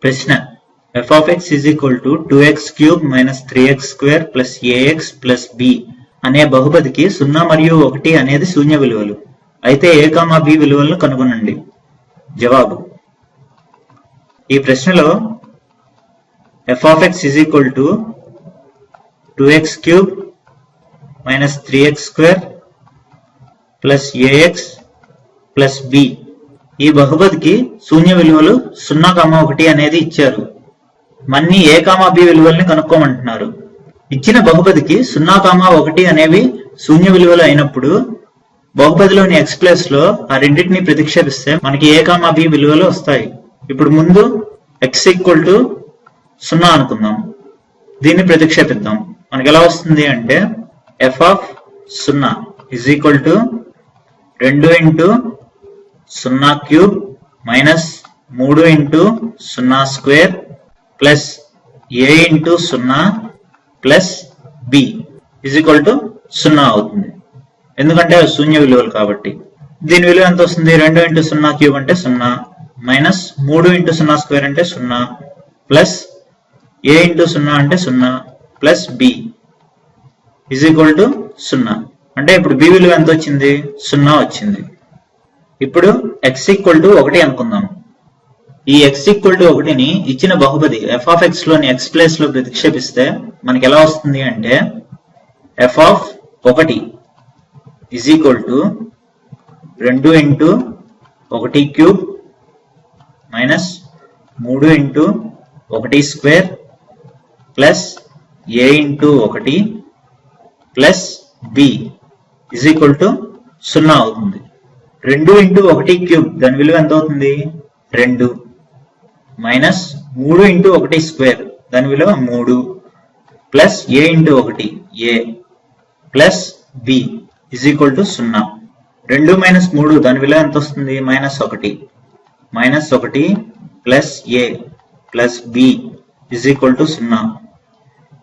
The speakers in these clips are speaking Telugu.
ప్రశ్న f of x is equal to 2x cube minus 3x square plus ax plus b అనే బహుపదికి 0 మరియు 1 అనేది శూన్య విలువలు. అయితే a, b విలువలను కనుగొనండి. జవాబు: ఈ ప్రశ్నలో f of x is equal to 2x cube minus 3x square plus ax plus b ఈ బహుపదికి శూన్య విలువలు 0, 1 అనేది ఇచ్చారు. మన్ని a, b విలువల్ని కనుక్కోమంటున్నారు. ఇచ్చిన బహుపదికి 0, 1 అనేవి శూన్య విలువలు అయినప్పుడు బహుపదిలోని x ప్లేస్ లో ఆ రెండింటిని ప్రతిక్షేపిస్తే మనకి a, b విలువలు వస్తాయి. ఇప్పుడు ముందు x ఈక్వల్ టు 0 అనుకుందాం. దీన్ని ప్రతిక్షేపిద్దాం. మనకి ఎలా వస్తుంది అంటే f of 0 is equal to 2 into 0 cube minus 3 into 0 square plus a into 0 plus b is equal to 0 అవుతుంది. ఎందుకంటే శూన్య విలువలు కాబట్టి. దీని విలువ ఎంత వస్తుంది? 2 into 0 క్యూబ్ అంటే 0 మైనస్ 3 into 0 స్క్వేర్ అంటే 0 ప్లస్ a into 0 అంటే 0 plus b is equal to 0. అంటే ఇప్పుడు b విలువ ఎంత వచ్చింది? 0 వచ్చింది. ఇప్పుడు x ఈక్వల్ టు 1 అనుకుందాం. ఈ x ఈక్వల్ టు 1ని ఇచ్చిన బహుపది f of x లోని x ప్లేస్ లో ప్రతిక్షేపిస్తే మనకి ఎలా వస్తుంది అంటే f of 1 is equal to 2 into 1 cube minus 3 into 1 square plus a into 1 plus b is equal to 0 అవుతుంది. 2 into 1 క్యూబ్ దాని విలువ ఎంత అవుతుంది? 2 మైనస్ 3 into 1 స్క్వేర్ దాని విలువ 3 plus a into 1 a plus b is equal to 0. 2 minus 3 దాని విలువ ఎంత వస్తుంది? -1 minus 1 plus a plus b is equal to 0.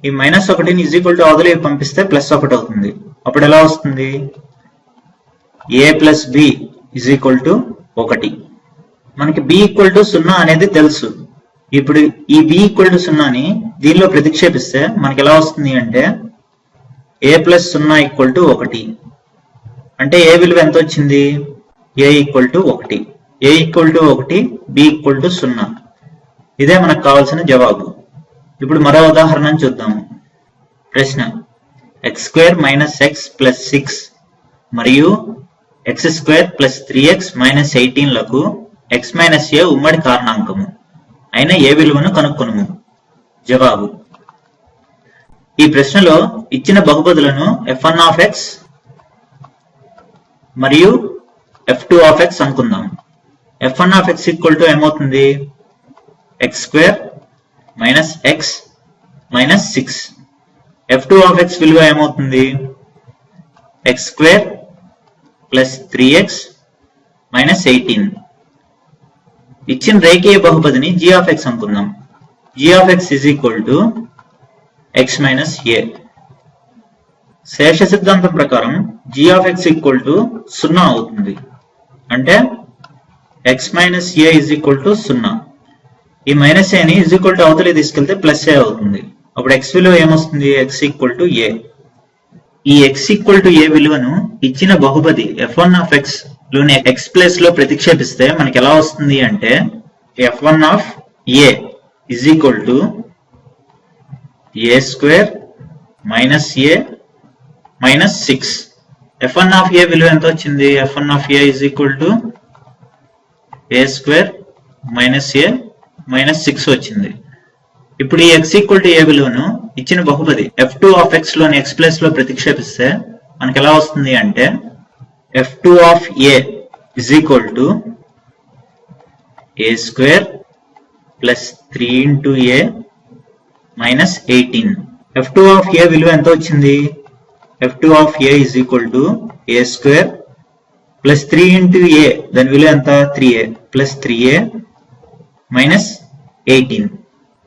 ఈ -1ని is equal to అవతలి పంపిస్తే +1 అవుతుంది. అప్పుడు ఎలా వస్తుంది? a plus b is equal to 1. మనకి b ఈక్వల్ టు 0 అనేది తెలుసు. ఇప్పుడు ఈ b ఈక్వల్ టు 0ని దీనిలో ప్రతిక్షేపిస్తే మనకి ఎలా వస్తుంది అంటే a ప్లస్ 0 ఈక్వల్ టు 1. అంటే a విలువ ఎంత వచ్చింది? a equal to 1. a equal to 1, b equal to 0. ఇదే మనకు కావాల్సిన జవాబు. ఇప్పుడు మరో ఉదాహరణను చూద్దాము. ప్రశ్న x square minus x plus 6 మరియు x square plus 3x minus 18 లకు x మైనస్ a ఉమ్మడి కారణాంకము అయిన a విలువను కనుక్కొనుము. జవాబు: ఈ ప్రశ్నలో ఇచ్చిన బహుపదులను f1 of x మరియు f2 of x అనుకుందాం. f1 of x equal to ఏమవుతుంది? x square minus x minus 6. f2 of x విలువ ఏమవుతుంది? x square plus 3x minus 18. ఇచ్చిన రేఖీయ బహుపదిని g of x అనుకుందాం. g of x is equal to x minus a. శేష సిద్ధాంతం ప్రకారం g of x equal to 0 అవుతుంది. అంటే x minus a is equal to 0. ఈ మైనస్ a ని is equal to అవతలి తీసుకెళ్తే ప్లస్ a అవుతుంది. అప్పుడు x విలువ ఏమొస్తుంది? x equal to a. ఈ x ఈక్వల్ టు a విలువను ఇచ్చిన బహుపది f1 of x లోని x ప్లేస్ లో ప్రతిక్షేపిస్తే మనకి ఎలా వస్తుంది అంటే f1 of a is equal to a square minus a minus 6. f1 of a విలువ ఎంత వచ్చింది? f1 of a is equal to a square minus a minus 6 వచ్చింది. ఇప్పుడు ఈ x ఈక్వల్ టు a విలువను ఇచ్చిన బహుపది f2 of x లోని x ప్లేస్ లో ప్రతిక్షేపిస్తే మనకి ఎలా వస్తుంది అంటే f2 of a is equal to a square plus 3 into a minus 18. f2 of a విలువ ఎంత వచ్చింది? f2 of a is equal to a square plus 3 into a దాని విలువ ఎంత? 3a plus 3a minus 18.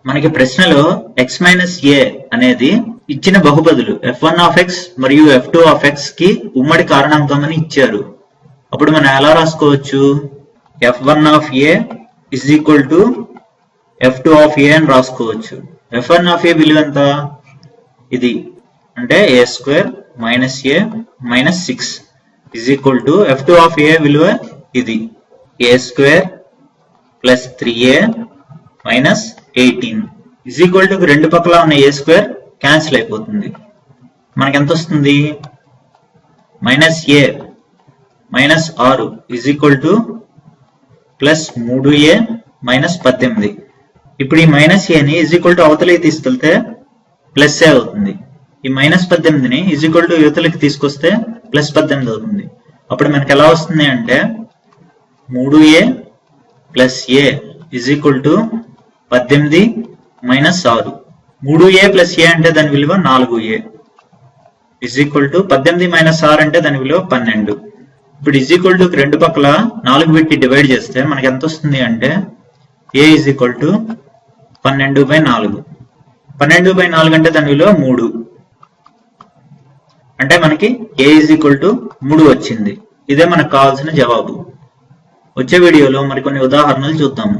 మనకి ప్రశ్నలో x మైనస్ a అనేది ఇచ్చిన బహుపదులు f1 of x మరియు f2 of x కి ఉమ్మడి కారణాంకం అని ఇచ్చారు. అప్పుడు మనం ఎలా రాసుకోవచ్చు? f1 of a is equal to f2 of a అని రాసుకోవచ్చు. f1 ఆఫ్ a విలువ ఎంత? ఇది అంటే a square minus a minus 6 is equal to f2 of a విలువ ఇది a square plus 3a minus 18 is equal to రెండు పక్కల ఉన్న a స్క్వేర్ క్యాన్సిల్ అయిపోతుంది. మనకి ఎంత వస్తుంది? Minus a minus 6 is equal to plus 3a minus 18. ఇప్పుడు ఈ మైనస్ ఏని ఈజ్ ఈక్వల్ టు అవతలకి తీసుకెళ్తే ప్లస్ ఏ అవుతుంది. ఈ మైనస్ 18ని ఈజ్ ఈక్వల్ టు యువతలకి తీసుకొస్తే ప్లస్ 18 అవుతుంది. అప్పుడు మనకి ఎలా వస్తుంది అంటే 3a plus a is equal to 18 minus 6. 3a plus a అంటే దాని విలువ 4a is equal to 18 minus 6 అంటే దాని విలువ 12. ఇప్పుడు ఈజ్ ఈక్వల్ టు రెండు పక్కల 4 పెట్టి డివైడ్ చేస్తే మనకి ఎంత వస్తుంది అంటే a ఈజ్ ఈక్వల్ టు 12/4. 12/4 అంటే దాని విలువ 3. అంటే మనకి a ఈజ్ ఈక్వల్ టు 3 వచ్చింది. ఇదే మనకు కావాల్సిన జవాబు. వచ్చే వీడియోలో మరికొన్ని ఉదాహరణలు చూద్దాము.